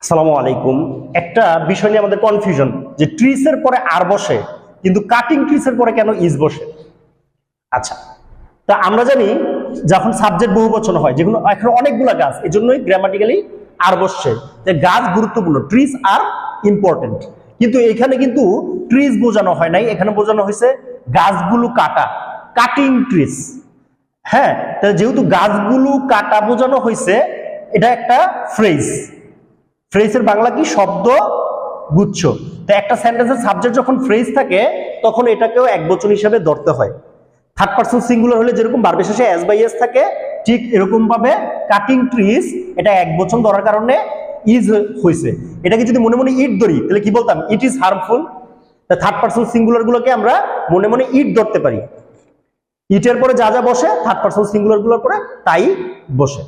আসসালামু আলাইকুম। একটা বিষয় নিয়ে আমাদের কনফিউশন যে ট্রিসের পরে আর বসে, কিন্তু কাটিং ট্রিসের পরে কেন ইজ বসে। আচ্ছা, তা আমরা জানি যখন সাবজেক্ট বহুবচন হয়, যেগুলো এখন অনেকগুলো গাছ, এই জন্যই গ্রামাটিক্যালি আর বসছে, যে গাছ গুরুত্বপূর্ণ, ট্রিস আর ইম্পর্টেন্ট। কিন্তু এখানে কিন্তু ট্রিস বোঝানো হয় নাই, এখানে বোঝানো হয়েছে গাছগুলো কাটা, কাটিং ট্রিস। হ্যাঁ, তাহলে যেহেতু গাছগুলো কাটা বোঝানো হয়েছে, এটা একটা ফ্রেজ। ফ্রেজের বাংলা কি? শব্দ গুচ্ছ। তো একটা সেন্টেন্সের সাবজেক্ট যখন ফ্রেজ থাকে, তখন এটাকেও একবচন হিসেবে ধরতে হয়। থার্ড পারসন সিঙ্গুলার হলে যেরকম ভার্বের শেষে এস বাই এস থাকে, ঠিক এরকম ভাবে কাটিং ট্রিজ এটা একবচন ধরার কারণে ইজ হয়েছে। এটাকে যদি মনে মনে ইট ধরি, তাহলে কি বলতাম? It is harmful. Third person singular গুলোকে আমরা মনে মনে ইট ধরতে পারি। ইটের পরে যা যা বসে, থার্ড পারসন সিঙ্গুলার গুলোর পরে তাই বসে।